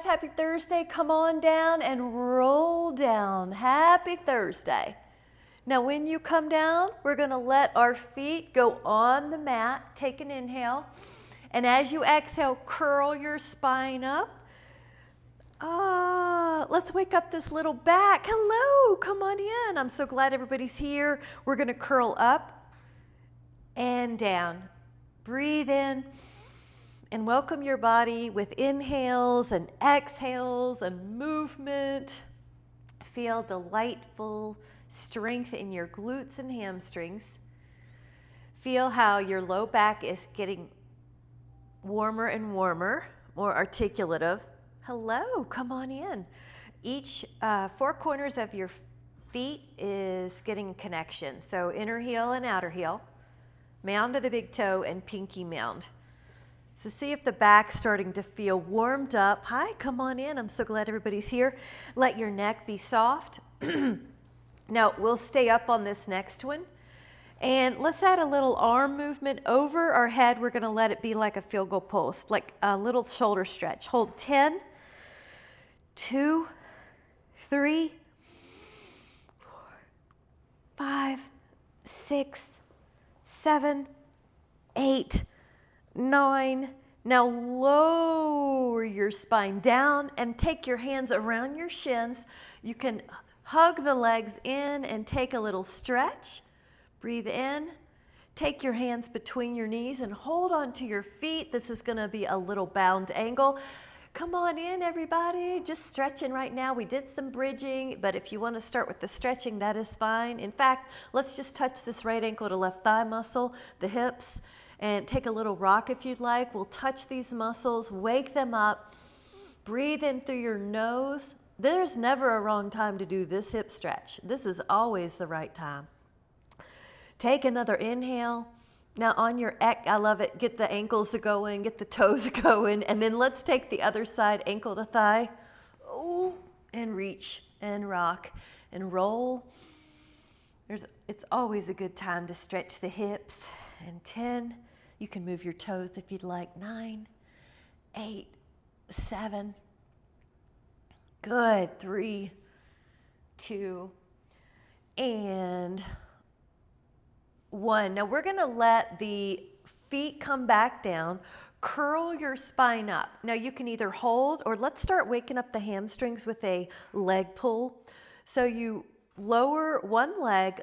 Happy Thursday. Come on down and roll down. Happy Thursday. Now when you come down, we're going to let our feet go on the mat. Take an inhale. And as you exhale, curl your spine up. Let's wake up this little back. Hello, come on in. I'm so glad everybody's here. We're going to curl up and down. Breathe in. And welcome your body with inhales and exhales and movement. Feel delightful strength in your glutes and hamstrings. Feel how your low back is getting warmer and warmer, more articulative. Hello, come on in. Each four corners of your feet is getting a connection. So inner heel and outer heel, mound of the big toe, and pinky mound. So see if the back's starting to feel warmed up. Hi, come on in. I'm so glad everybody's here. Let your neck be soft. Now, we'll stay up on this next one. And let's add a little arm movement over our head. We're going to let it be like a field goal post, like a little shoulder stretch. Hold 10, 2, 3, 4, 5, 6, 7, 8, 9. Now lower your spine down and take your hands around your shins. You can hug the legs in and take a little stretch. Breathe in. Take your hands between your knees and hold on to your feet. This is going to be a little bound angle. Come on in, everybody. Just stretching right now. We did some bridging, but if you want to start with the stretching, that is fine. In fact, let's just touch this right ankle to left thigh muscle, the hips, and take a little rock if you'd like. We'll touch these muscles, wake them up. Breathe in through your nose. There's never a wrong time to do this hip stretch. This is always the right time. Take another inhale. Now on your I love it, get the ankles going, get the toes going, and then let's take the other side, ankle to thigh. Oh, and reach and rock and roll. It's always a good time to stretch the hips. And 10, you can move your toes if you'd like. 9, 8, 7. Good. 3, 2, and 1. Now we're going to let the feet come back down. Curl your spine up. Now you can either hold, or let's start waking up the hamstrings with a leg pull. So you lower one leg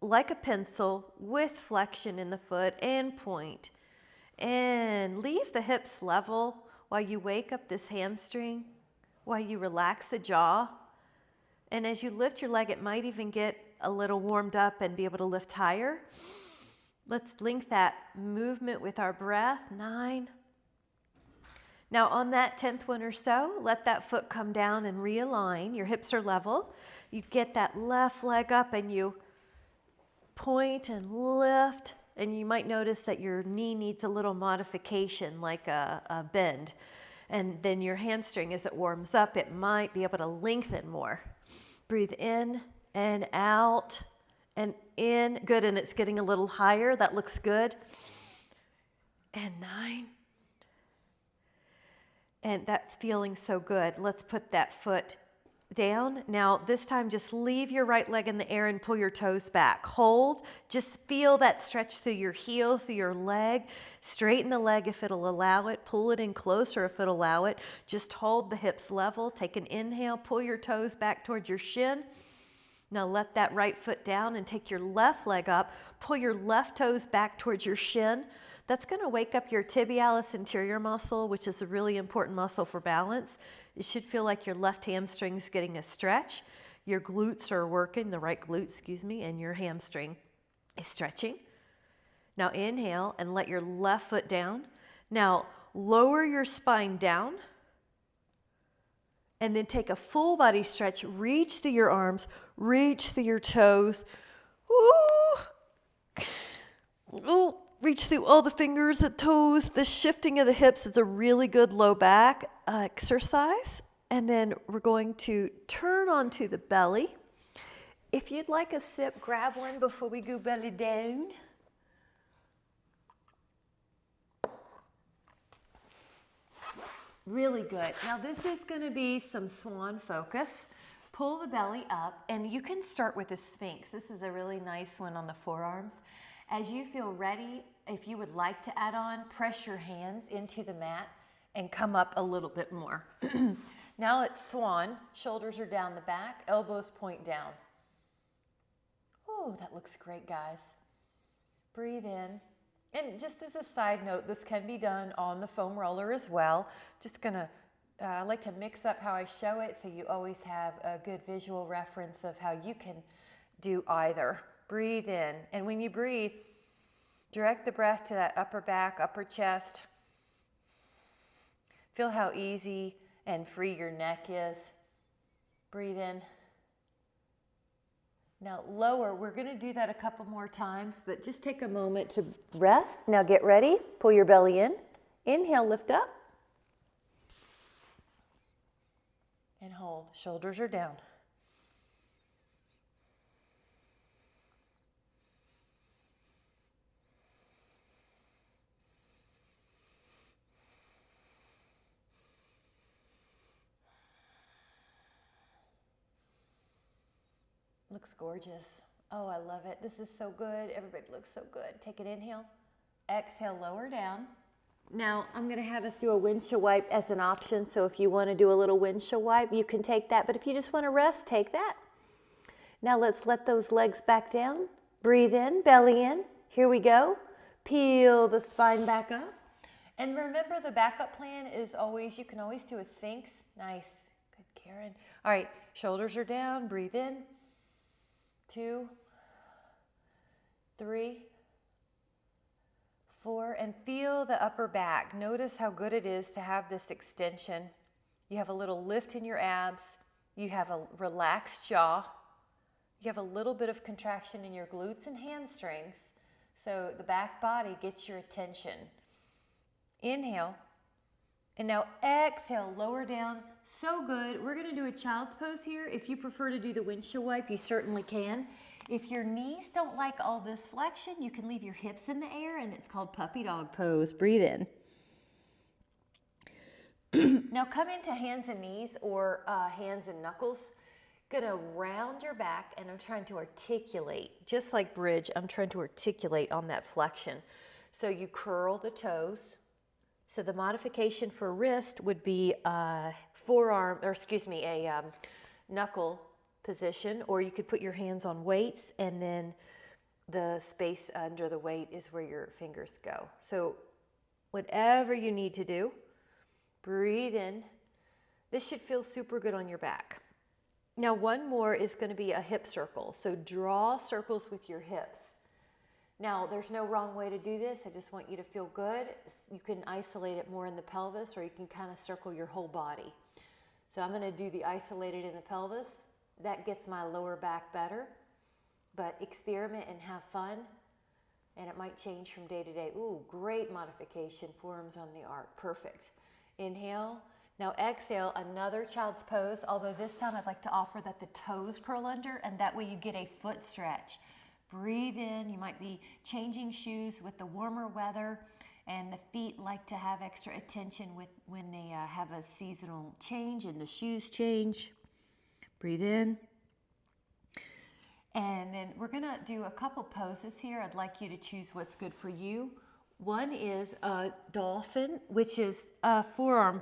like a pencil with flexion in the foot and point. And leave the hips level while you wake up this hamstring, while you relax the jaw. And as you lift your leg, it might even get a little warmed up and be able to lift higher. Let's link that movement with our breath. 9. Now on that 10th one or so, let that foot come down and realign. Your hips are level. You get that left leg up and you point and lift. And you might notice that your knee needs a little modification, like a bend. And then your hamstring, as it warms up, it might be able to lengthen more. Breathe in and out and in. Good, and it's getting a little higher. That looks good. And 9. And that's feeling so good. Let's put that foot down. Now this time just leave your right leg in the air and pull your toes back. Hold. Just feel that stretch through your heel, through your leg. Straighten the leg if it'll allow it. Pull it in closer if it'll allow it. Just hold the hips level. Take an inhale. Pull your toes back towards your shin. Now let that right foot down and take your left leg up. Pull your left toes back towards your shin. That's going to wake up your tibialis anterior muscle, which is a really important muscle for balance. It should feel like your left hamstring's getting a stretch. Your glutes are working, the right glute, and your hamstring is stretching. Now inhale and let your left foot down. Now lower your spine down. And then take a full body stretch. Reach through your arms. Reach through your toes. Ooh. Ooh. Reach through all the fingers, the toes. The shifting of the hips is a really good low back exercise. And then we're going to turn onto the belly. If you'd like a sip, grab one before we go belly down. Really good. Now this is going to be some swan focus. Pull the belly up, and you can start with a Sphinx. This is a really nice one on the forearms. As you feel ready, if you would like to add on, press your hands into the mat and come up a little bit more. Now it's swan. Shoulders are down the back, elbows point down. Oh, that looks great, guys. Breathe in. And just as a side note, this can be done on the foam roller as well. Just gonna, I like to mix up how I show it so you always have a good visual reference of how you can do either. Breathe in, and when you breathe, direct the breath to that upper back, upper chest. Feel how easy and free your neck is. Breathe in. Now lower, we're gonna do that a couple more times, but just take a moment to rest. Now get ready, pull your belly in. Inhale, lift up. And hold, shoulders are down. Looks gorgeous. Oh, I love it. This is so good. Everybody looks so good. Take an inhale. Exhale, lower down. Now, I'm going to have us do a windshield wipe as an option. So if you want to do a little windshield wipe, you can take that. But if you just want to rest, take that. Now let's let those legs back down. Breathe in, belly in. Here we go. Peel the spine back up. And remember, the backup plan is always, you can always do a Sphinx. Nice. Good, Karen. All right, shoulders are down. Breathe in. 2, 3, 4, and feel the upper back. Notice how good it is to have this extension. You have a little lift in your abs. You have a relaxed jaw. You have a little bit of contraction in your glutes and hamstrings. So the back body gets your attention. Inhale. And now exhale, lower down. So good. We're going to do a child's pose here. If you prefer to do the windshield wipe, you certainly can. If your knees don't like all this flexion, you can leave your hips in the air, and it's called puppy dog pose. Breathe in. Now come into hands and knees, or hands and knuckles. Gonna round your back, and I'm trying to articulate. Just like bridge, I'm trying to articulate on that flexion. So you curl the toes. So the modification for wrist would be a knuckle position, or you could put your hands on weights, and then the space under the weight is where your fingers go. So whatever you need to do, breathe in. This should feel super good on your back. Now one more is going to be a hip circle. So draw circles with your hips. Now, there's no wrong way to do this. I just want you to feel good. You can isolate it more in the pelvis, or you can kind of circle your whole body. So I'm going to do the isolated in the pelvis. That gets my lower back better. But experiment and have fun, and it might change from day to day. Ooh, great modification. Forearms on the arc. Perfect. Inhale. Now exhale, another child's pose, although this time I'd like to offer that the toes curl under, and that way you get a foot stretch. Breathe in. You might be changing shoes with the warmer weather, and the feet like to have extra attention when they have a seasonal change and the shoes change. Breathe in. And then we're going to do a couple poses here. I'd like you to choose what's good for you. One is a dolphin, which is a forearm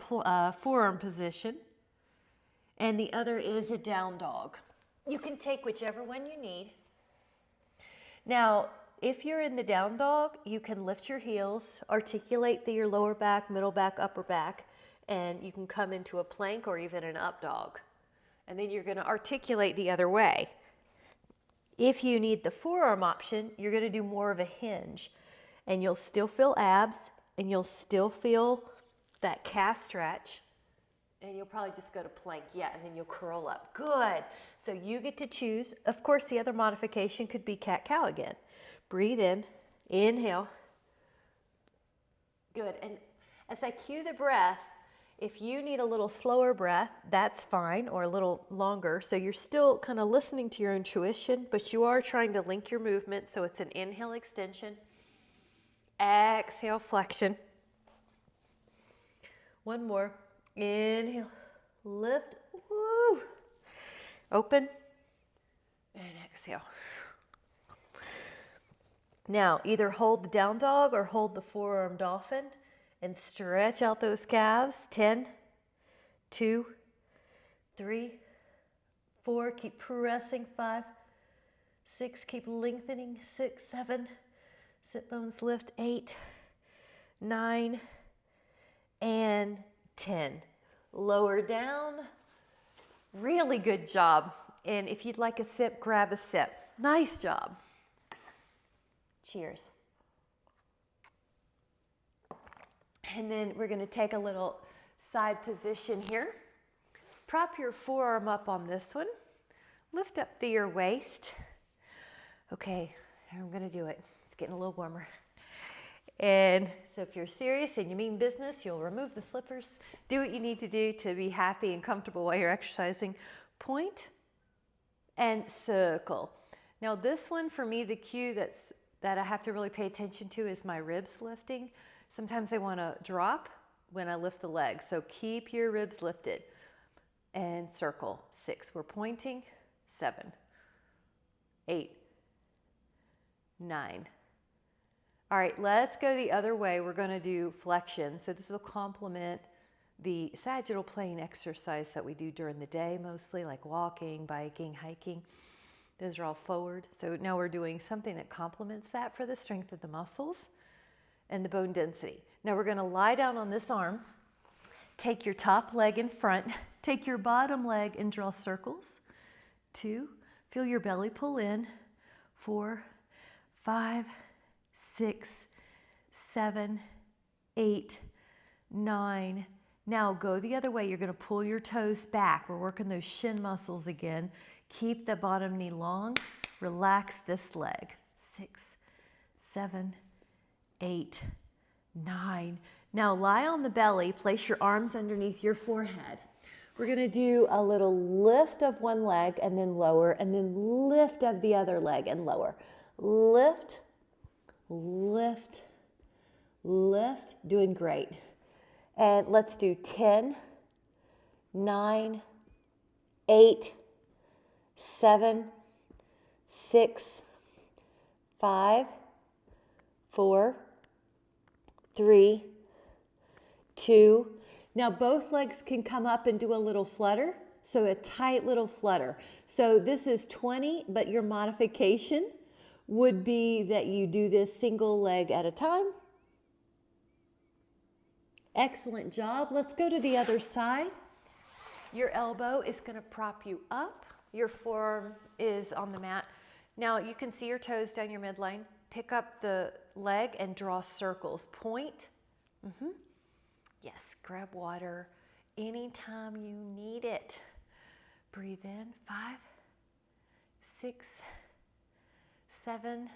position, and the other is a down dog. You can take whichever one you need. Now, if you're in the down dog, you can lift your heels, articulate your lower back, middle back, upper back, and you can come into a plank or even an up dog. And then you're going to articulate the other way. If you need the forearm option, you're going to do more of a hinge, and you'll still feel abs, and you'll still feel that calf stretch, and you'll probably just go to plank, yeah, and then you'll curl up. Good. So you get to choose. Of course, the other modification could be cat-cow again. Breathe in, inhale. Good. And as I cue the breath, if you need a little slower breath, that's fine, or a little longer. So you're still kind of listening to your intuition, but you are trying to link your movement. So it's an inhale extension, exhale flexion. One more. Inhale, lift, woo. Open, and exhale. Now, either hold the down dog or hold the forearm dolphin and stretch out those calves. 10, 2, 3, 4. Keep pressing. 5, 6. Keep lengthening. 6, 7. Sit bones lift. 8, 9, and 10. Lower down. Really good job. And if you'd like a sip, grab a sip. Nice job. Cheers. And then we're going to take a little side position here. Prop your forearm up on this one. Lift up through your waist. Okay, I'm going to do it. It's getting a little warmer. And so if you're serious and you mean business, you'll remove the slippers. Do what you need to do to be happy and comfortable while you're exercising. Point and circle. Now this one for me, the cue that I have to really pay attention to is my ribs lifting. Sometimes they want to drop when I lift the leg. So keep your ribs lifted and circle. 6, we're pointing. 7, 8, 9. All right, let's go the other way. We're going to do flexion. So this will complement the sagittal plane exercise that we do during the day, mostly like walking, biking, hiking. Those are all forward. So now we're doing something that complements that for the strength of the muscles and the bone density. Now we're going to lie down on this arm. Take your top leg in front. Take your bottom leg and draw circles. 2. Feel your belly pull in. 4, 5, 6, 7, 8, 9. Now go the other way. You're going to pull your toes back. We're working those shin muscles again. Keep the bottom knee long. Relax this leg. 6, 7, 8, 9. Now lie on the belly. Place your arms underneath your forehead. We're going to do a little lift of one leg and then lower, and then lift of the other leg and lower. Lift, lift, lift. Doing great. And let's do 10, 9, 8, 7, 6, 5, 4, 3, 2. Now both legs can come up and do a little flutter. So a tight little flutter. So this is 20, but your modification would be that you do this single leg at a time. Excellent job. Let's go to the other side. Your elbow is going to prop you up. Your forearm is on the mat. Now you can see your toes down your midline. Pick up the leg and draw circles. Point. Yes, grab water anytime you need it. Breathe in. 5, 6, 7.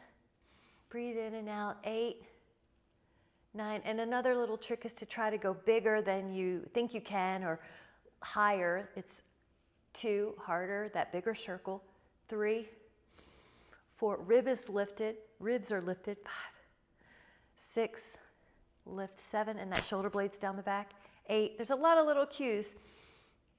Breathe in and out. 8, 9. And another little trick is to try to go bigger than you think you can, or higher. It's 2, harder, that bigger circle. 3, 4, ribs are lifted. 5, 6, lift. 7, and that shoulder blades down the back. 8, there's a lot of little cues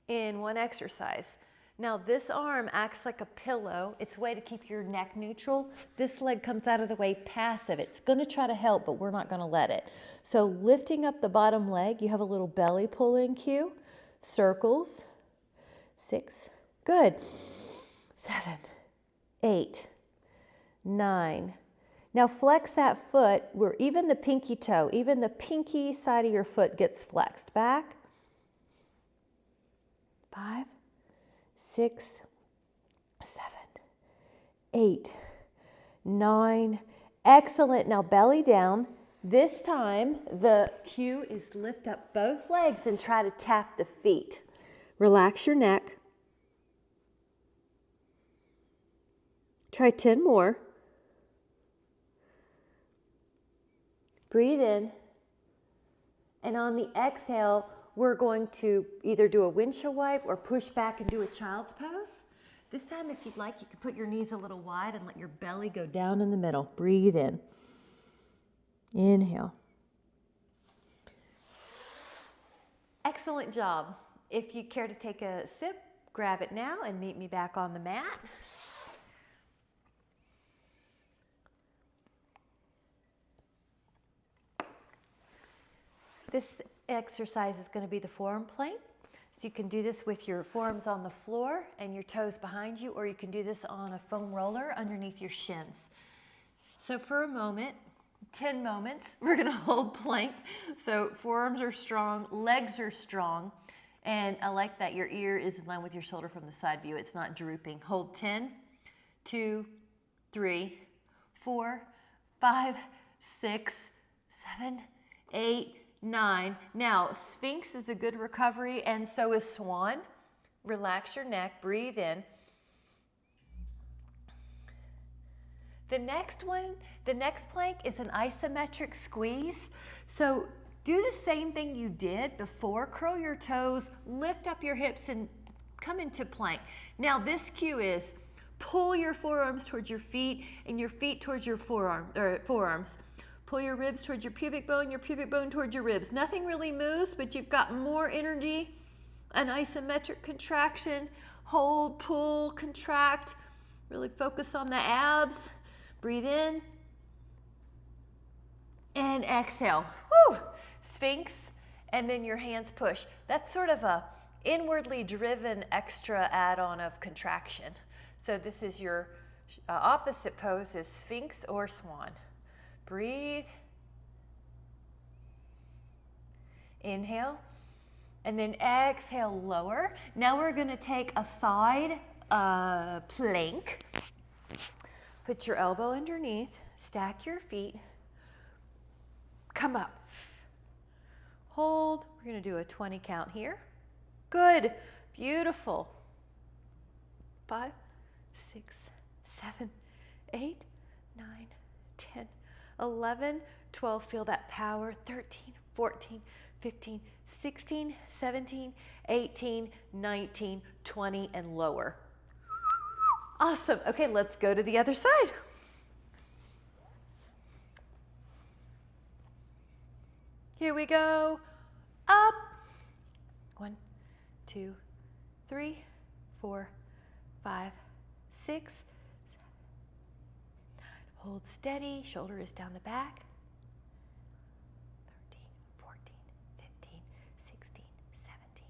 in one exercise. Now this arm acts like a pillow. It's a way to keep your neck neutral. This leg comes out of the way passive. It's going to try to help, but we're not going to let it. So lifting up the bottom leg, you have a little belly pull-in cue. Circles. 6. Good. 7, 8, 9. Now flex that foot where even the pinky toe, even the pinky side of your foot gets flexed. Back. 5, 6, 7, 8, 9. Excellent. Now belly down. This time the cue is lift up both legs and try to tap the feet. Relax your neck. Try 10 more. Breathe in. And on the exhale, we're going to either do a windshield wipe or push back and do a child's pose. This time, if you'd like, you can put your knees a little wide and let your belly go down in the middle. Breathe in. Inhale. Excellent job. If you care to take a sip, grab it now and meet me back on the mat. This exercise is going to be the forearm plank. So you can do this with your forearms on the floor and your toes behind you, or you can do this on a foam roller underneath your shins. So for a moment, 10 moments, we're going to hold plank. So forearms are strong, legs are strong, and I like that your ear is in line with your shoulder from the side view. It's not drooping. Hold 10, 2, 3, 4, 5, 6, 7, 8, 9. Now, Sphinx is a good recovery, and so is Swan. Relax your neck, breathe in. The next plank is an isometric squeeze. So do the same thing you did before. Curl your toes, lift up your hips, and come into plank. Now this cue is pull your forearms towards your feet and your feet towards your forearms. Pull your ribs towards your pubic bone towards your ribs. Nothing really moves, but you've got more energy. An isometric contraction. Hold, pull, contract. Really focus on the abs. Breathe in. And exhale. Woo! Sphinx. And then your hands push. That's sort of a inwardly driven extra add-on of contraction. So this is your opposite pose is Sphinx or Swan. Breathe. Inhale. And then exhale, lower. Now we're going to take a side plank. Put your elbow underneath. Stack your feet. Come up. Hold. We're going to do a 20 count here. Good. Beautiful. 5, 6, 7, 8, 9, 10, 11, 12. Feel that power. 13, 14, 15, 16, 17, 18, 19, 20, and lower. Awesome. Okay, let's go to the other side. Here we go. Up. 1, 2, 3, 4, 5, 6, 7, 9. Hold steady. Shoulder is down the back. 13, 14, 15, 16, 17.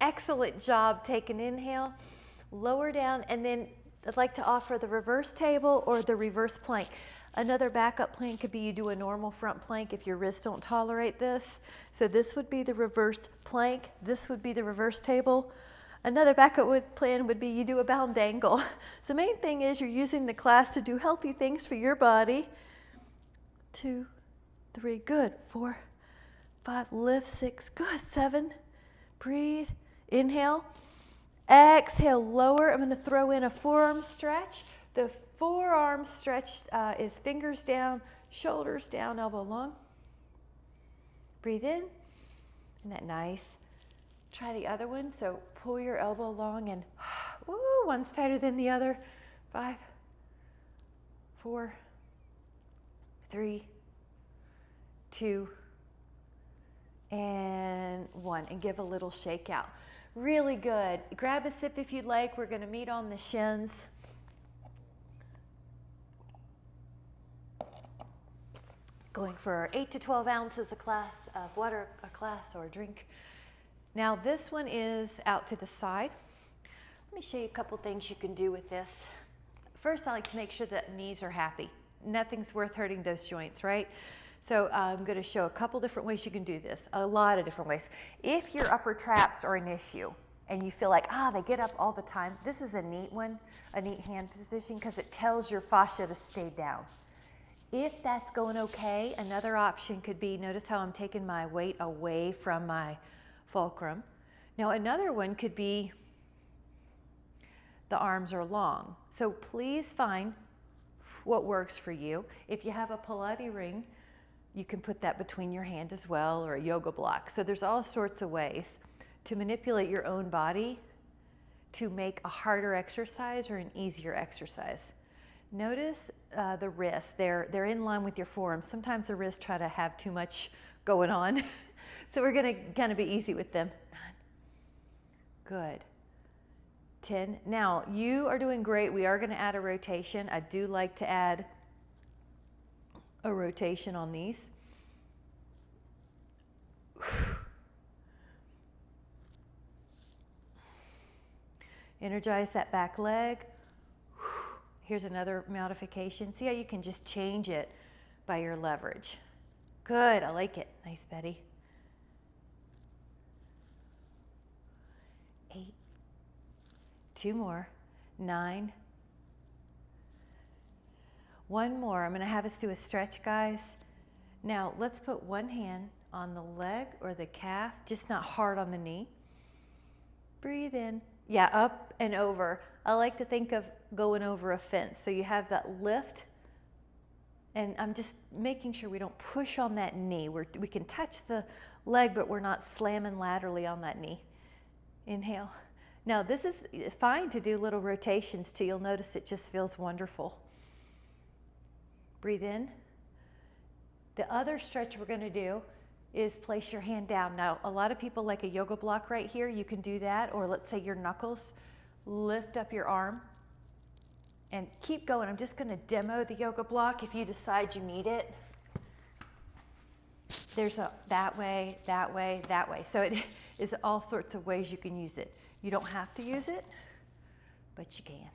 Excellent job. Take an inhale. Lower down, and then I'd like to offer the reverse table or the reverse plank. Another backup plan could be you do a normal front plank if your wrists don't tolerate this. So this would be the reverse plank. This would be the reverse table. Another backup plan would be you do a bound angle. So the main thing is you're using the class to do healthy things for your body. 2, 3, good. 4, 5, lift. 6, good. 7, breathe. Inhale. Exhale, lower. I'm going to throw in a forearm stretch. The forearm stretch is fingers down, shoulders down, elbow long. Breathe in. Isn't that nice? Try the other one. So pull your elbow long and woo, one's tighter than the other. 5, 4, 3, 2, and 1. And give a little shake out. Really good. Grab a sip if you'd like. We're going to meet on the shins. Going for 8 to 12 ounces of water, a class or a drink. Now this one is out to the side. Let me show you a couple things you can do with this. First, I like to make sure that knees are happy. Nothing's worth hurting those joints, right? So I'm going to show a couple different ways you can do this, a lot of different ways. If your upper traps are an issue and you feel like, they get up all the time, this is a neat one, a neat hand position because it tells your fascia to stay down. If that's going okay, another option could be, notice how I'm taking my weight away from my fulcrum. Now another one could be the arms are long. So please find what works for you. If you have a Pilates ring, you can put that between your hand as well, or a yoga block. So there's all sorts of ways to manipulate your own body to make a harder exercise or an easier exercise. Notice the wrists, they're in line with your forearms. Sometimes the wrists try to have too much going on. So we're gonna kind of be easy with them. 9. Good. 10. Now, you are doing great. We are gonna add a rotation. I do like to add a rotation on these. Energize that back leg. Here's another modification. See how you can just change it by your leverage. Good, I like it. Nice, Betty. 8. 2 more. 9. 1 more. I'm gonna have us do a stretch, guys. Now, let's put one hand on the leg or the calf, just not hard on the knee. Breathe in. Yeah, up and over. I like to think of going over a fence. So you have that lift, and I'm just making sure we don't push on that knee. We can touch the leg, but we're not slamming laterally on that knee. Inhale. Now this is fine to do little rotations too. You'll notice it just feels wonderful. Breathe in. The other stretch we're gonna do is place your hand down. Now, a lot of people like a yoga block right here. You can do that, or let's say your knuckles. Lift up your arm and keep going. I'm just gonna demo the yoga block if you decide you need it. There's a that way, that way, that way. So it is all sorts of ways you can use it. You don't have to use it, but you can.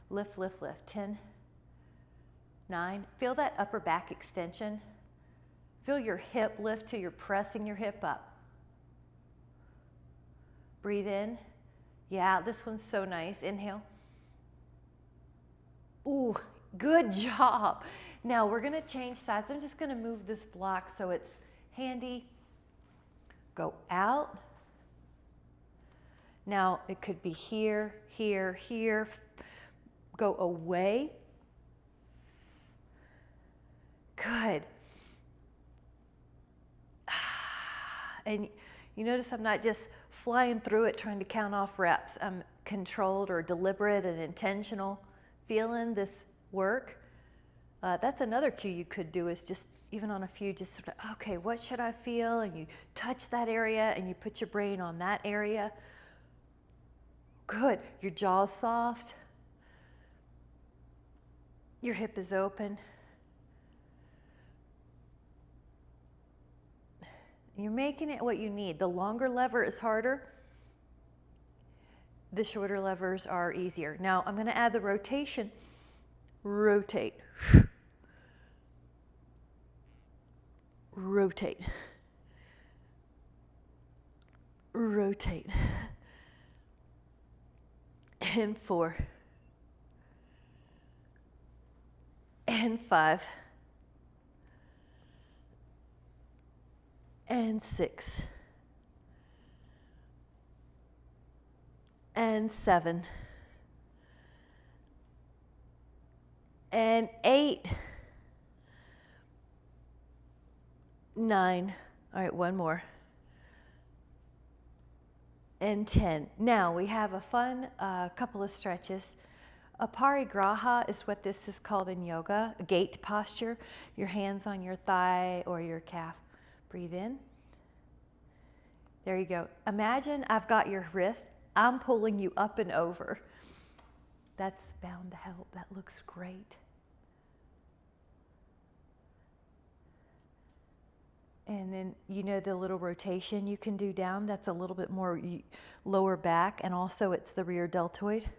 Lift, lift, lift. 10, 9. Feel that upper back extension. Feel your hip lift till you're pressing your hip up. Breathe in. Yeah, this one's so nice. Inhale. Ooh, good job. Now we're gonna change sides. I'm just gonna move this block so it's handy. Go out. Now it could be here, here, here. Go away. Good. And you notice I'm not just flying through it trying to count off reps. I'm controlled or deliberate and intentional, feeling this work. That's another cue you could do, is just even on a few, just sort of, okay, what should I feel? And you touch that area and you put your brain on that area. Good. Your jaw's soft. Your hip is open. You're making it what you need. The longer lever is harder. The shorter levers are easier. Now I'm going to add the rotation. Rotate. Rotate. Rotate. And 4. And 5. And 6. And 7. And 8. 9. All right, one more. And 10. Now we have a fun couple of stretches. Aparigraha is what this is called in yoga, a gate posture. Your hands on your thigh or your calf. Breathe in. There you go. Imagine I've got your wrist. I'm pulling you up and over. That's bound to help. That looks great. And then, you know, the little rotation you can do down, that's a little bit more lower back, and also it's the rear deltoid.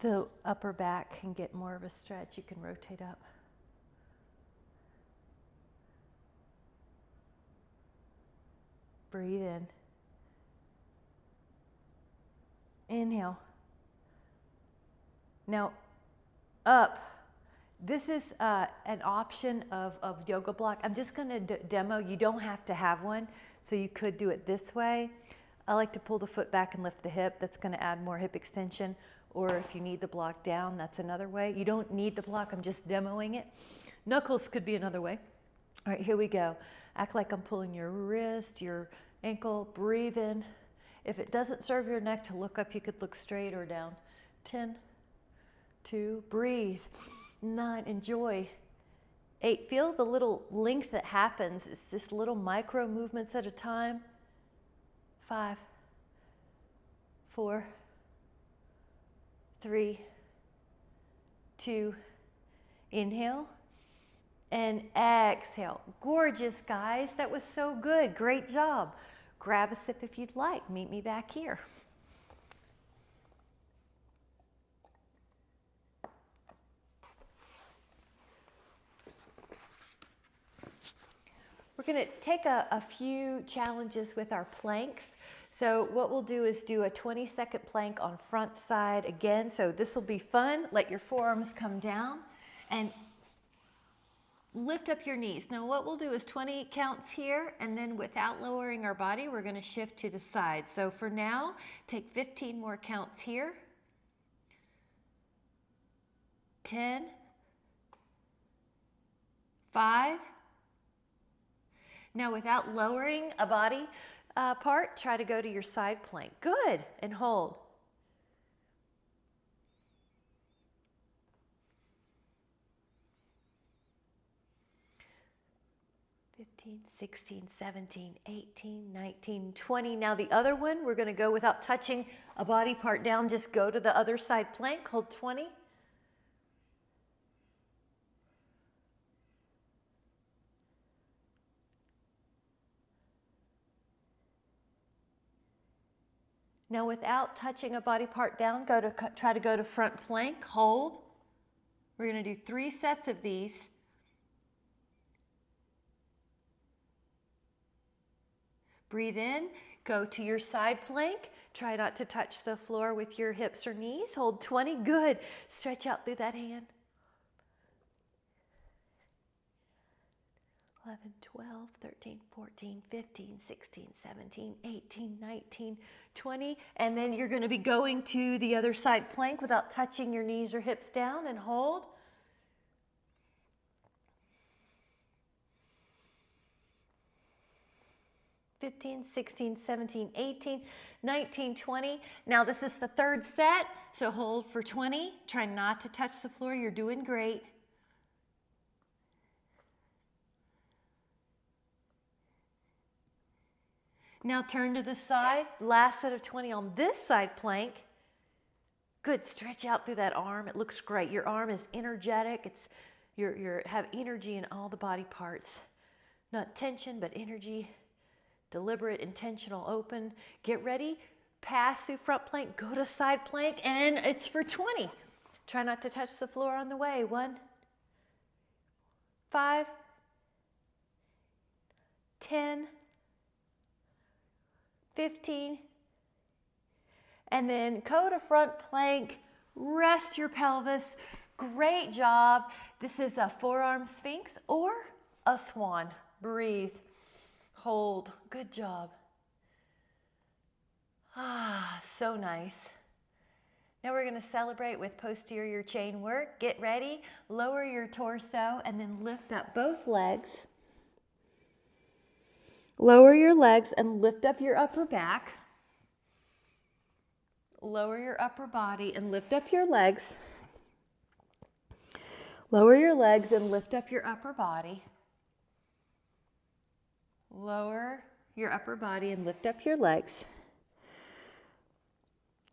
The upper back can get more of a stretch. You can rotate up. Breathe in. Inhale. Now, up. This is an option of yoga block. I'm just going to demo. You don't have to have one, so you could do it this way. I like to pull the foot back and lift the hip. That's going to add more hip extension. Or if you need the block down, that's another way. You don't need the block, I'm just demoing it. Knuckles could be another way. All right, here we go. Act like I'm pulling your wrist, your ankle, breathe in. If it doesn't serve your neck to look up, you could look straight or down. 10, 2, breathe. 9, enjoy. 8, feel the little length that happens. It's just little micro movements at a time. 5, 4, 3, 2, inhale and exhale. Gorgeous, guys. That was so good. Great job. Grab a sip if you'd like. Meet me back here. We're going to take a few challenges with our planks. So what we'll do is do a 20-second plank on front side again. So this will be fun. Let your forearms come down and lift up your knees. Now what we'll do is 20 counts here, and then without lowering our body, we're going to shift to the side. So for now, take 15 more counts here. 10, 5. Now without lowering a body part, try to go to your side plank. Good, and hold. 15, 16, 17, 18, 19, 20. Now the other one, we're going to go without touching a body part down. Just go to the other side plank. Hold 20. Now without touching a body part down, try to go to front plank. Hold. We're going to do 3 sets of these. Breathe in, go to your side plank. Try not to touch the floor with your hips or knees. Hold 20, good. Stretch out through that hand. 11, 12, 13, 14, 15, 16, 17, 18, 19, 20. And then you're going to be going to the other side plank without touching your knees or hips down, and hold. 15, 16, 17, 18, 19, 20. Now this is the third set, so hold for 20. Try not to touch the floor. You're doing great. Now turn to the side. Last set of 20 on this side plank. Good. Stretch out through that arm. It looks great. Your arm is energetic. You have energy in all the body parts. Not tension, but energy. Deliberate, intentional, open. Get ready. Pass through front plank. Go to side plank, and it's for 20. Try not to touch the floor on the way. 1, 5, 10, 15, and then go to front plank. Rest your pelvis. Great job. This is a forearm sphinx or a swan. Breathe. Hold. Good job. Ah, so nice. Now we're going to celebrate with posterior chain work. Get ready. Lower your torso and then lift up both legs. Lower your legs and lift up your upper back. Lower your upper body and lift up your legs. Lower your legs and lift up your upper body. Lower your upper body and lift up your legs.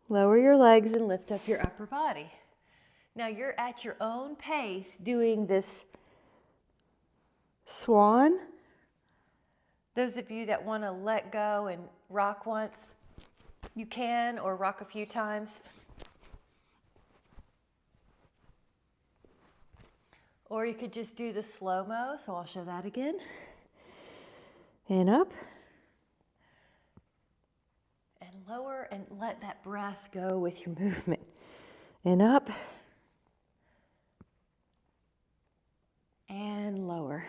Lower your legs and lift up your upper body. Now you're at your own pace doing this swan. Those of you that want to let go and rock once, you can, or rock a few times. Or you could just do the slow-mo, so I'll show that again. And up. And lower, and let that breath go with your movement. And up. And lower.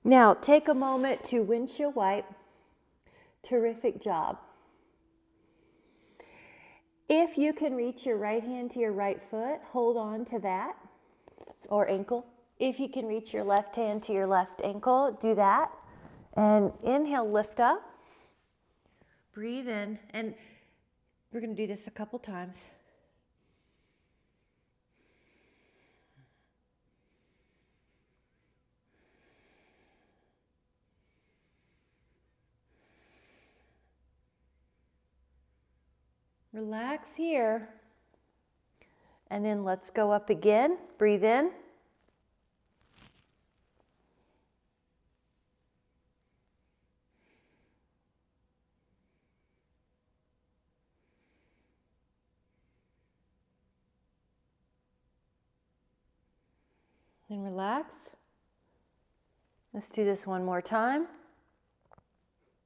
Now, take a moment to windshield wipe. Terrific job. If you can reach your right hand to your right foot, hold on to that, or ankle. If you can reach your left hand to your left ankle, do that. And inhale, lift up. Breathe in, and we're going to do this a couple times. Relax here. And then let's go up again. Breathe in. And relax. Let's do this one more time.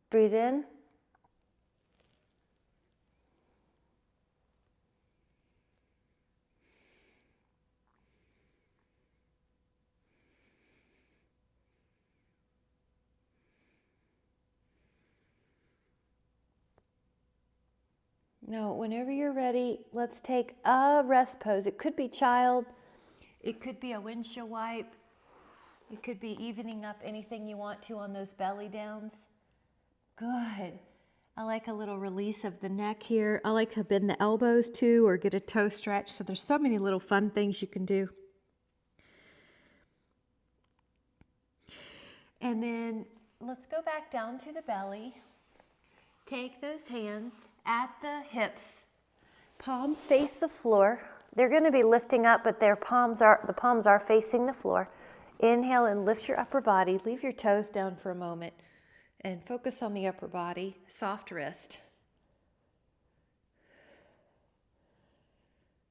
Breathe in. Now, whenever you're ready, let's take a rest pose. It could be child, it could be a windshield wipe, it could be evening up anything you want to on those belly downs. Good. I like a little release of the neck here. I like to bend the elbows too, or get a toe stretch. So there's so many little fun things you can do. And then let's go back down to the belly. Take those hands at the hips. Palms face the floor. They're going to be lifting up, but the palms are facing the floor. Inhale and lift your upper body. Leave your toes down for a moment and focus on the upper body. Soft wrist.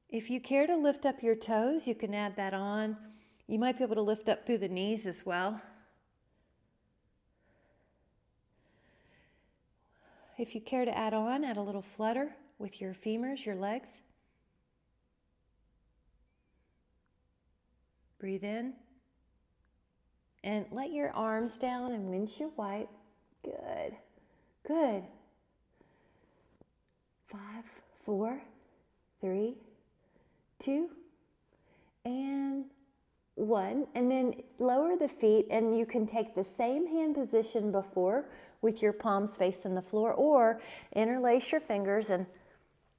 If you care to lift up your toes, you can add that on. You might be able to lift up through the knees as well. If you care to add on, add a little flutter with your femurs, your legs. Breathe in. And let your arms down and windshield wipe. Good. Good. 5, 4, 3, 2, and 1. And then lower the feet, and you can take the same hand position before with your palms facing the floor, or interlace your fingers and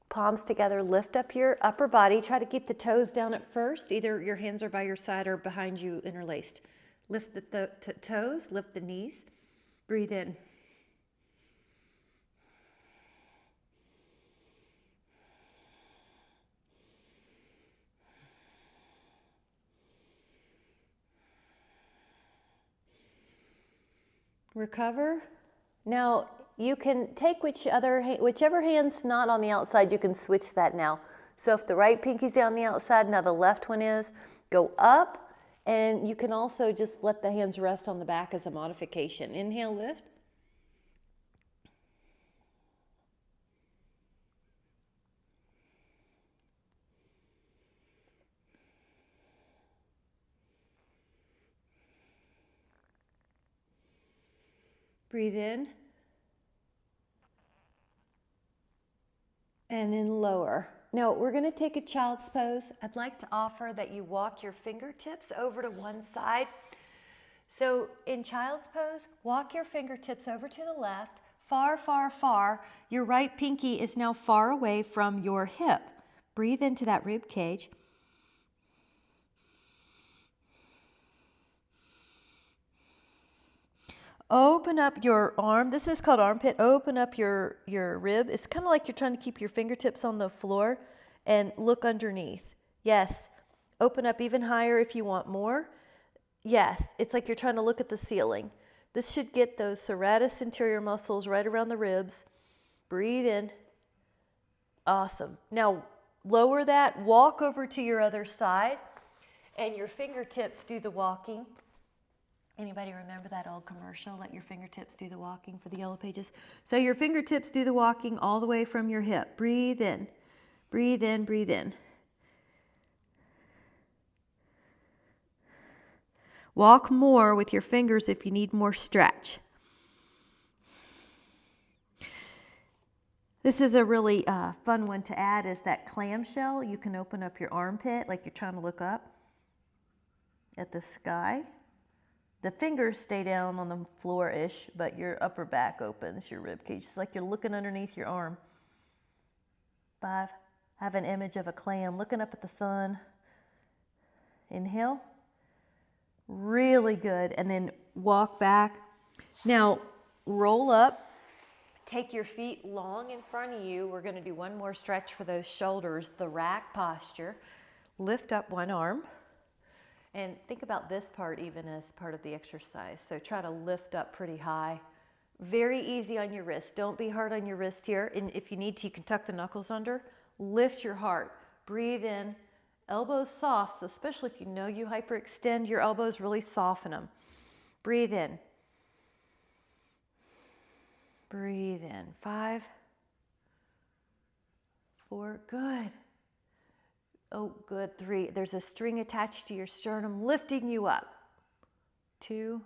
palms together. Lift up your upper body. Try to keep the toes down at first. Either your hands are by your side or behind you interlaced. Lift the toes, lift the knees. Breathe in. Recover. Now, you can take whichever hand's not on the outside, you can switch that now. So if the right pinky's on the outside, now the left one is. Go up, and you can also just let the hands rest on the back as a modification. Inhale, lift. Breathe in. And then lower. Now we're going to take a child's pose. I'd like to offer that you walk your fingertips over to one side. So in child's pose, walk your fingertips over to the left, far, far, far. Your right pinky is now far away from your hip. Breathe into that rib cage. Open up your arm. This is called armpit. Open up your rib. It's kind of like you're trying to keep your fingertips on the floor and look underneath. Yes. Open up even higher if you want more. Yes. It's like you're trying to look at the ceiling. This should get those serratus anterior muscles right around the ribs. Breathe in. Awesome. Now lower that. Walk over to your other side, and your fingertips do the walking. Anybody remember that old commercial? Let your fingertips do the walking for the Yellow Pages. So your fingertips do the walking all the way from your hip. Breathe in. Breathe in, breathe in. Walk more with your fingers if you need more stretch. This is a really fun one to add, is that clamshell. You can open up your armpit like you're trying to look up at the sky. The fingers stay down on the floor-ish, but your upper back opens, your rib cage. It's like you're looking underneath your arm. 5, have an image of a clam looking up at the sun. Inhale. Really good. And then walk back. Now, roll up Take your feet long in front of you. We're going to do one more stretch for those shoulders, the rack posture. Lift up one arm. And think about this part even as part of the exercise. So try to lift up pretty high. Very easy on your wrist. Don't be hard on your wrist here. And if you need to, you can tuck the knuckles under. Lift your heart. Breathe in. Elbows soft, so especially if you know you hyperextend your elbows, really soften them. Breathe in. Breathe in. 5, 4, good. Oh, good. 3. There's a string attached to your sternum, lifting you up. 2.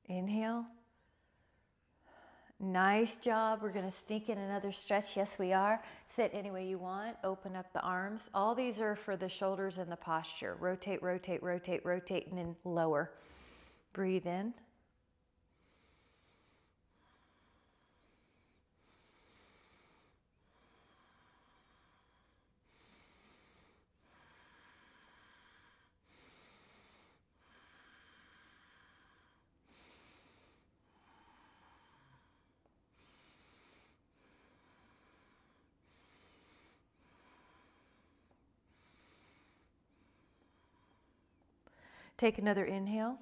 Inhale. Nice job. We're going to sneak in another stretch. Yes, we are. Sit any way you want. Open up the arms. All these are for the shoulders and the posture. Rotate, rotate, rotate, rotate, and then lower. Breathe in. Take another inhale.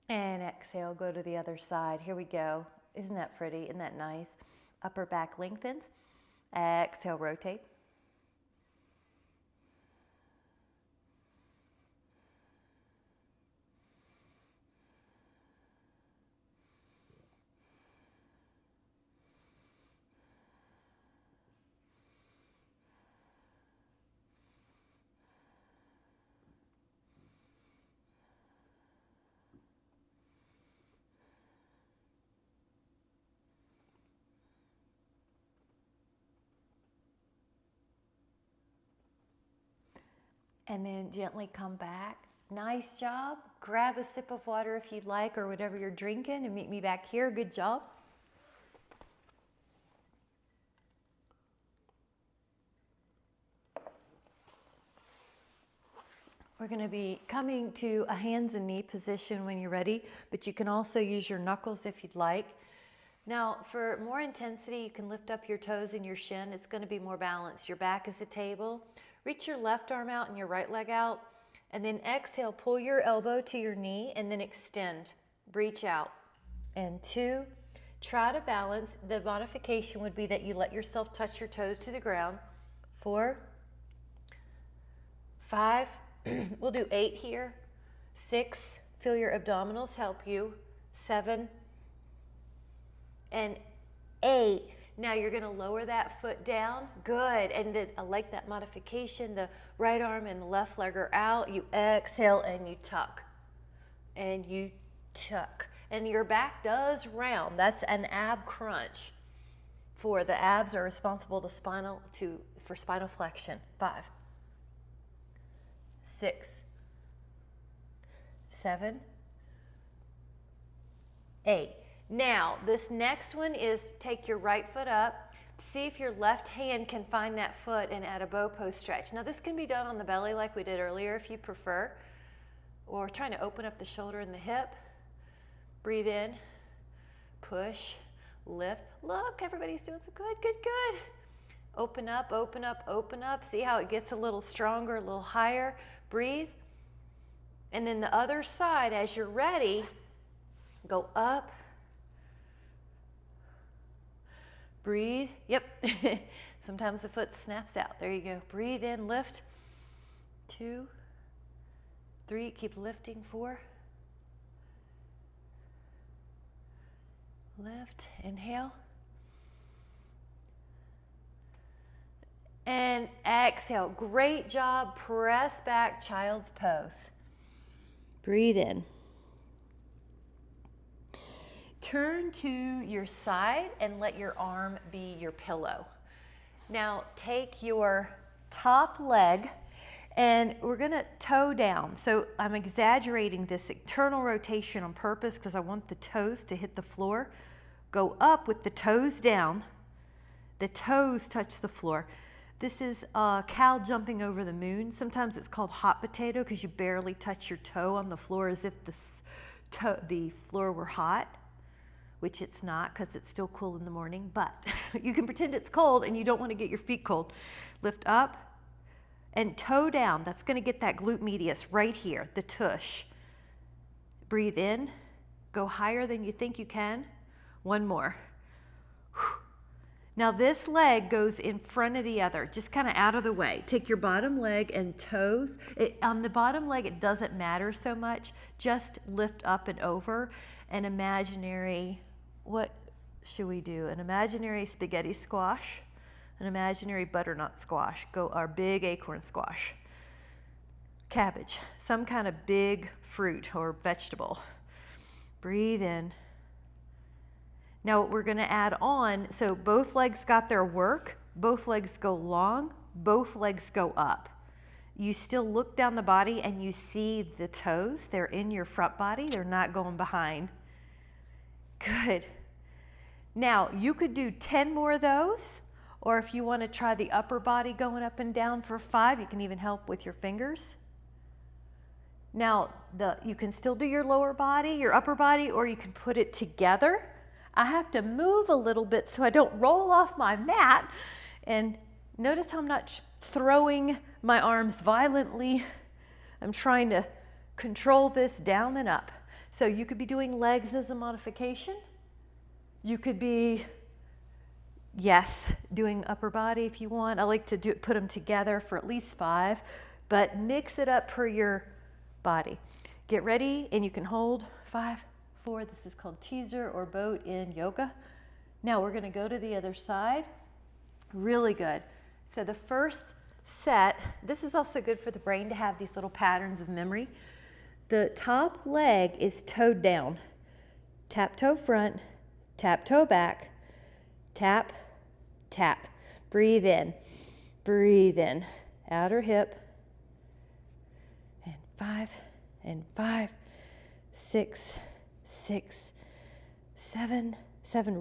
And exhale, go to the other side. Here we go. Isn't that pretty? Isn't that nice? Upper back lengthens. Exhale, rotate. And then gently come back. Nice job. Grab a sip of water if you'd like, or whatever you're drinking, and meet me back here. Good job. We're going to be coming to a hands and knee position when you're ready, but you can also use your knuckles if you'd like. Now, for more intensity, you can lift up your toes and your shin. It's going to be more balanced. Your back is the table. Reach your left arm out and your right leg out, and then exhale, pull your elbow to your knee, and then extend. Reach out. And 2, try to balance. The modification would be that you let yourself touch your toes to the ground. 4, 5, we'll do 8 here. 6, feel your abdominals help you. 7, and 8. Now you're going to lower that foot down. Good. And then I like that modification. The right arm and the left leg are out. You exhale and you tuck. And you tuck. And your back does round. That's an ab crunch. For the abs are responsible for spinal flexion. 5, 6, 7, 8. Now, this next one is take your right foot up. See if your left hand can find that foot and add a bow pose stretch. Now, this can be done on the belly like we did earlier if you prefer, or trying to open up the shoulder and the hip. Breathe in, push, lift. Look, everybody's doing so good, good, good. Open up, open up, open up. See how it gets a little stronger, a little higher. Breathe. And then the other side, as you're ready, go up. Breathe. Yep. Sometimes the foot snaps out. There you go. Breathe in, lift. 2, 3, keep lifting. 4. Lift, inhale. And exhale. Great job. Press back, child's pose. Breathe in. Turn to your side and let your arm be your pillow. Now take your top leg and we're going to toe down. So I'm exaggerating this internal rotation on purpose because I want the toes to hit the floor. Go up with the toes down. The toes touch the floor. This is a cow jumping over the moon. Sometimes it's called hot potato because you barely touch your toe on the floor as if the floor were hot. which it's not because it's still cool in the morning, but you can pretend it's cold and you don't want to get your feet cold. Lift up and toe down. That's going to get that glute medius right here, the tush. Breathe in, go higher than you think you can. One more. Now this leg goes in front of the other, just kind of out of the way. Take your bottom leg and toes. On the bottom leg, it doesn't matter so much. Just lift up and over an imaginary, what should we do? An imaginary spaghetti squash, an imaginary butternut squash, our big acorn squash. Cabbage, some kind of big fruit or vegetable. Breathe in. Now we're going to add on, so both legs got their work, both legs go long, both legs go up. You still look down the body and you see the toes. They're in your front body. They're not going behind. Good. Now you could do 10 more of those, or if you want to try the upper body going up and down for 5, you can even help with your fingers. Now you can still do your lower body, your upper body, or you can put it together. I have to move a little bit so I don't roll off my mat. And notice how I'm not throwing my arms violently. I'm trying to control this down and up. So you could be doing legs as a modification. You could be, yes, doing upper body if you want. I like to put them together for at least 5, but mix it up per your body. Get ready, and you can hold 5, 4. This is called teaser or boat in yoga. Now we're going to go to the other side. Really good. So the first set, this is also good for the brain to have these little patterns of memory. The top leg is toed down. Tap toe front, tap toe back, tap, tap. Breathe in, outer hip. And 5, 6, 7,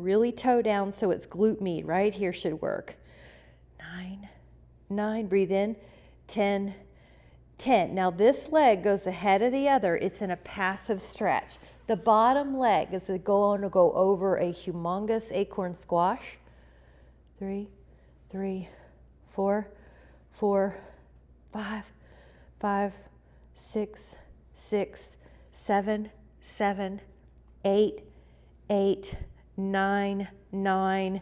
really toe down so it's glute med right here should work. 9, breathe in, 10. Now this leg goes ahead of the other. It's in a passive stretch. The bottom leg is going to go over a humongous acorn squash. 3, 4, 5, 6, 7, 8, 9,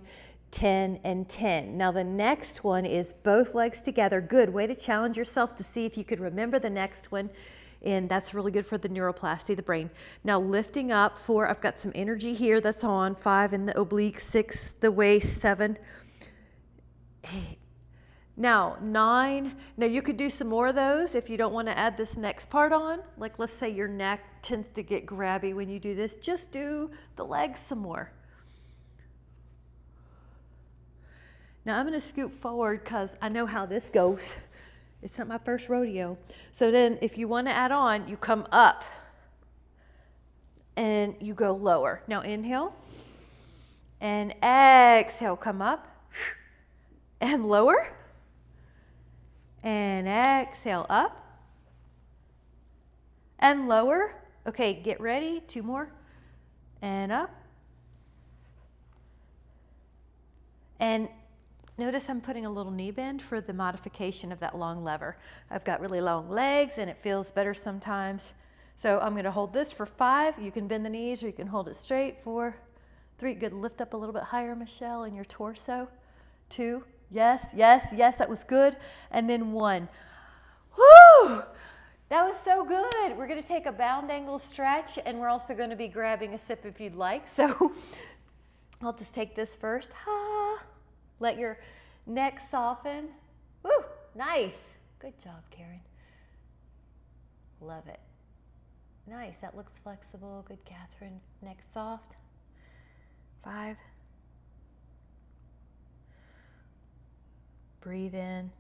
10, and 10. Now the next one is both legs together. Good way to challenge yourself to see if you could remember the next one. And that's really good for the neuroplasty of the brain. Now lifting up 4, I've got some energy here that's on. 5 in the oblique, 6 the waist, 7, 8. Now 9, now you could do some more of those if you don't want to add this next part on. Like let's say your neck tends to get grabby when you do this. Just do the legs some more. Now I'm going to scoot forward because I know how this goes. It's not my first rodeo. So then if you want to add on, you come up and you go lower. Now inhale and exhale, come up and lower. And exhale, up and lower. Okay, get ready. 2 more. And up. And notice I'm putting a little knee bend for the modification of that long lever. I've got really long legs and it feels better sometimes. So I'm going to hold this for 5. You can bend the knees or you can hold it straight. 4, 3. Good. Lift up a little bit higher, Michelle, in your torso. 2. Yes, that was good. And then 1. Woo! That was so good. We're going to take a bound angle stretch and we're also going to be grabbing a sip if you'd like. So I'll just take this first. Let your neck soften. Woo! Nice. Good job, Karen. Love it. Nice. That looks flexible. Good, Catherine. Neck soft. 5. Breathe in.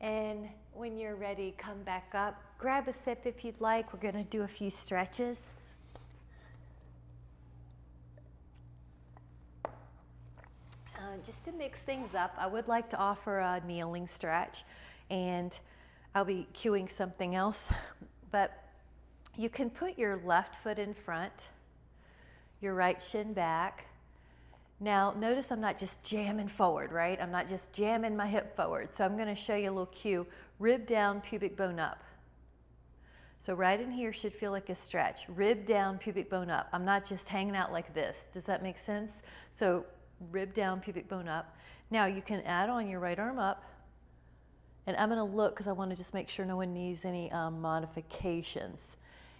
And when you're ready, come back up. Grab a sip if you'd like. We're going to do a few stretches. Just to mix things up, I would like to offer a kneeling stretch, and I'll be cueing something else But you can put your left foot in front, your right shin back. Now, notice I'm not just jamming forward, right? I'm not just jamming my hip forward. So I'm going to show you a little cue. Rib down, pubic bone up. So right in here should feel like a stretch. Rib down, pubic bone up. I'm not just hanging out like this. Does that make sense? So rib down, pubic bone up. Now you can add on your right arm up. And I'm going to look because I want to just make sure no one needs any modifications.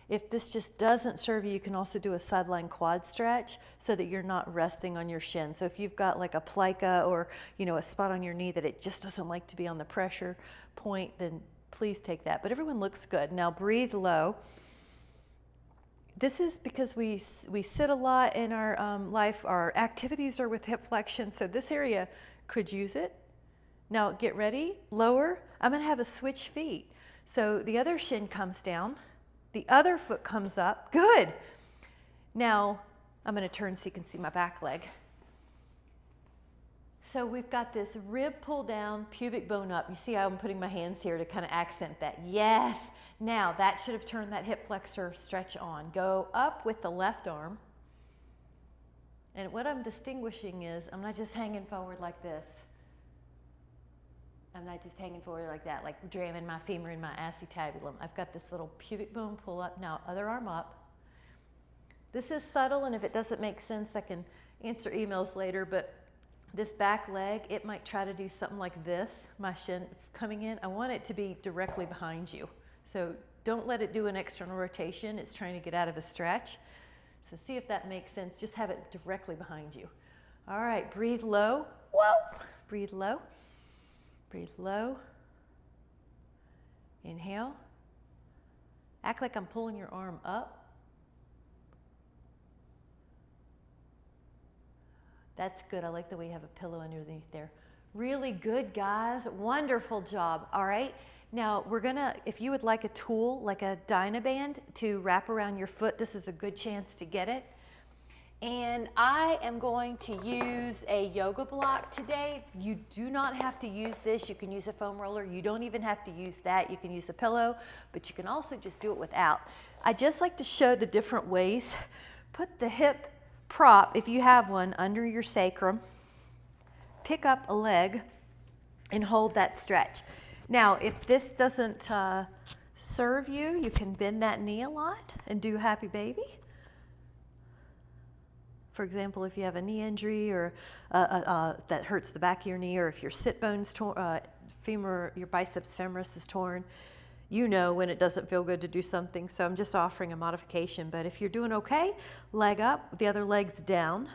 If this just doesn't serve you, you can also do a sideline quad stretch so that you're not resting on your shin. So if you've got like a plica or, you know, a spot on your knee that it just doesn't like to be on the pressure point, then please take that. But everyone looks good. Now breathe low. This is because we sit a lot in our life. Our activities are with hip flexion, so this area could use it. Now get ready, lower. I'm going to have a switch feet. So the other shin comes down. The other foot comes up. Good. Now, I'm going to turn so you can see my back leg. So we've got this rib pull down, pubic bone up. You see how I'm putting my hands here to kind of accent that. Yes. Now, that should have turned that hip flexor stretch on. Go up with the left arm. And what I'm distinguishing is I'm not just hanging forward like this. I'm not just hanging forward like that, like jamming my femur in my acetabulum. I've got this little pubic bone pull up. Now, other arm up. This is subtle, and if it doesn't make sense, I can answer emails later, but this back leg, it might try to do something like this, my shin coming in. I want it to be directly behind you. So don't let it do an external rotation. It's trying to get out of a stretch. So see if that makes sense. Just have it directly behind you. All right, breathe low. Whoa. Breathe low. Breathe low. Inhale. Act like I'm pulling your arm up. That's good. I like the way you have a pillow underneath there. Really good, guys. Wonderful job. All right. Now we're gonna, if you would like a tool, like a Dynaband to wrap around your foot, this is a good chance to get it. And I am going to use a yoga block today. You do not have to use this. You can use a foam roller. You don't even have to use that. You can use a pillow, but you can also just do it without. I just like to show the different ways. Put the hip prop, if you have one, under your sacrum. Pick up a leg and hold that stretch. Now, if this doesn't serve you, you can bend that knee a lot and do happy baby. For example, if you have a knee injury or that hurts the back of your knee, or if your sit bone's torn, your biceps femoris is torn, you know when it doesn't feel good to do something. So I'm just offering a modification. But if you're doing okay, leg up, the other leg's down.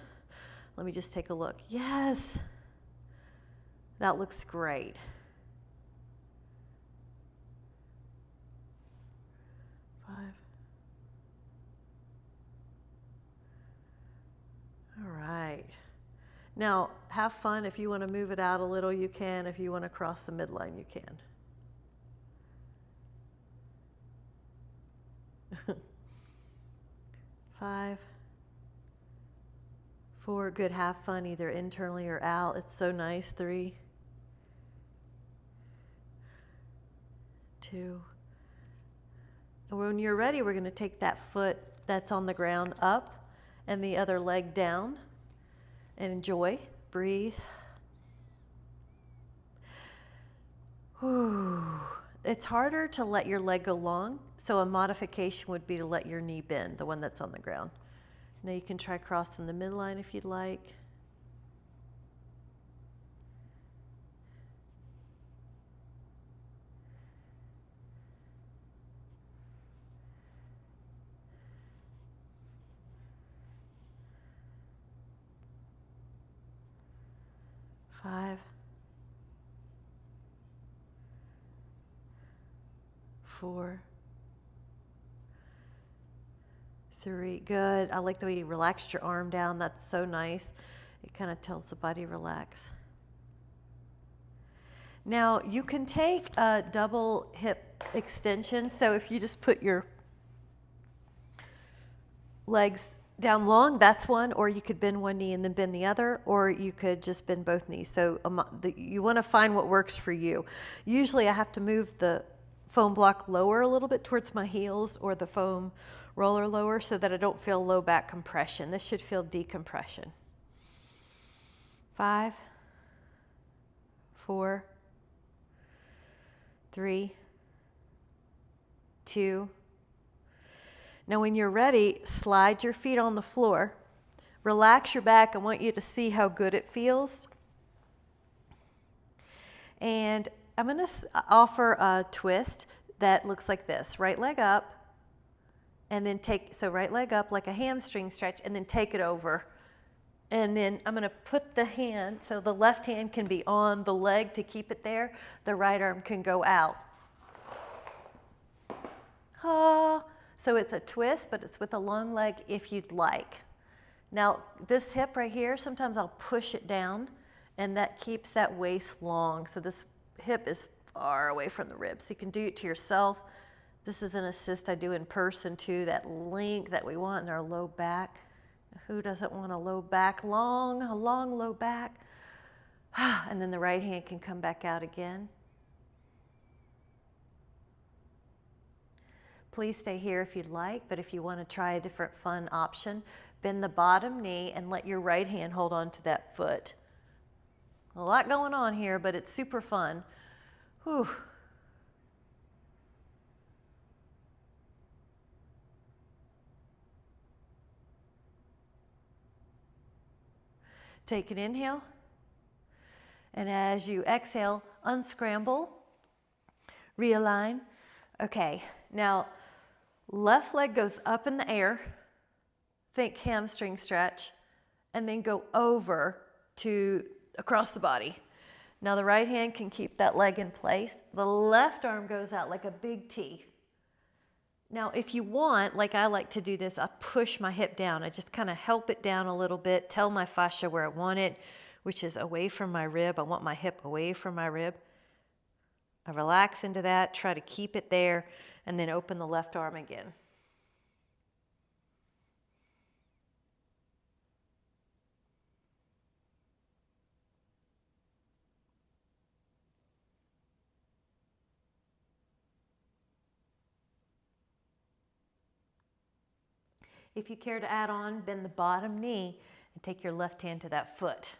Let me just take a look. Yes, that looks great. All right. Now, have fun. If you want to move it out a little, you can. If you want to cross the midline, you can. 5, 4, good. Have fun either internally or out. It's so nice. 3, 2. And when you're ready, we're going to take that foot that's on the ground up and the other leg down, and enjoy. Breathe. Whew. It's harder to let your leg go long, so a modification would be to let your knee bend, the one that's on the ground. Now you can try crossing the midline if you'd like. Five, 4, 3, good. I like the way you relaxed your arm down. That's so nice. It kind of tells the body relax. Now you can take a double hip extension. So if you just put your legs down long, that's one, or you could bend one knee and then bend the other, or you could just bend both knees. So you want to find what works for you. Usually I have to move the foam block lower a little bit towards my heels or the foam roller lower so that I don't feel low back compression. This should feel decompression. 5, 4, 3, 2. Now when you're ready, slide your feet on the floor. Relax your back. I want you to see how good it feels. And I'm going to offer a twist that looks like this. Right leg up, and then so right leg up like a hamstring stretch, and then take it over. And then I'm going to put the hand, so the left hand can be on the leg to keep it there. The right arm can go out. So it's a twist, but it's with a long leg if you'd like. Now this hip right here, sometimes I'll push it down, and that keeps that waist long. So this hip is far away from the ribs. So you can do it to yourself. This is an assist I do in person too, that length that we want in our low back. Who doesn't want a low back, a long low back? And then the right hand can come back out again. Please stay here if you'd like, but if you want to try a different fun option, bend the bottom knee and let your right hand hold on to that foot. A lot going on here, but it's super fun. Whew. Take an inhale, and as you exhale, unscramble, realign. Okay, now left leg goes up in the air, think hamstring stretch, and then go over to across the body. Now the right hand can keep that leg in place. The left arm goes out like a big T. Now if you want, like I like to do this, I push my hip down. I just kind of help it down a little bit, tell my fascia where I want it, which is away from my rib. I want my hip away from my rib. I relax into that, try to keep it there, and then open the left arm again. If you care to add on, bend the bottom knee and take your left hand to that foot.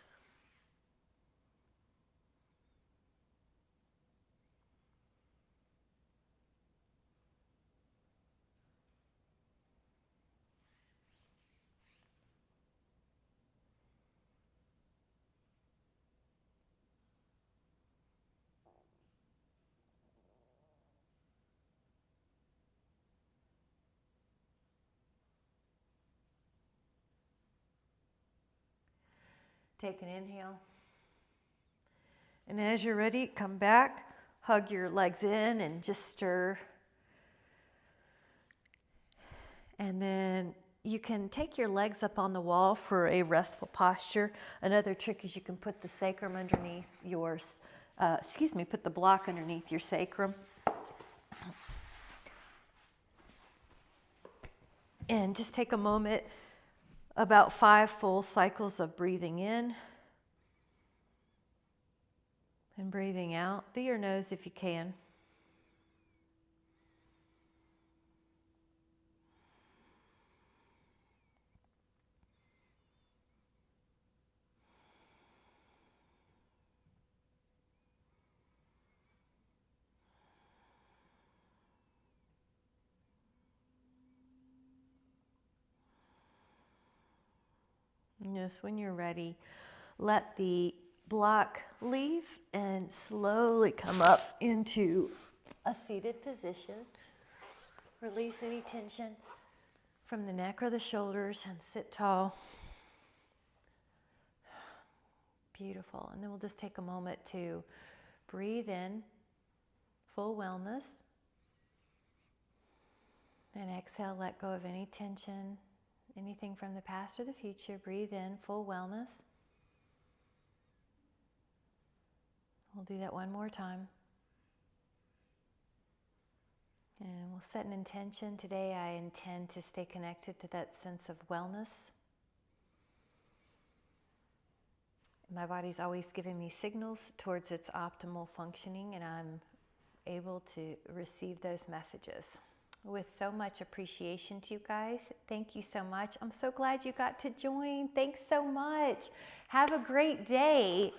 Take an inhale. And as you're ready, come back, hug your legs in and just stir. And then you can take your legs up on the wall for a restful posture. Another trick is you can put the sacrum underneath put the block underneath your sacrum. And just take a moment, about 5 full cycles of breathing in and breathing out through your nose if you can. Yes, when you're ready, let the block leave and slowly come up into a seated position. Release any tension from the neck or the shoulders and sit tall. Beautiful. And then we'll just take a moment to breathe in, full wellness. And exhale, let go of any tension, anything from the past or the future. Breathe in, full wellness. We'll do that one more time. And we'll set an intention. Today I intend to stay connected to that sense of wellness. My body's always giving me signals towards its optimal functioning, and I'm able to receive those messages. With so much appreciation to you guys. Thank you so much. I'm so glad you got to join. Thanks so much. Have a great day.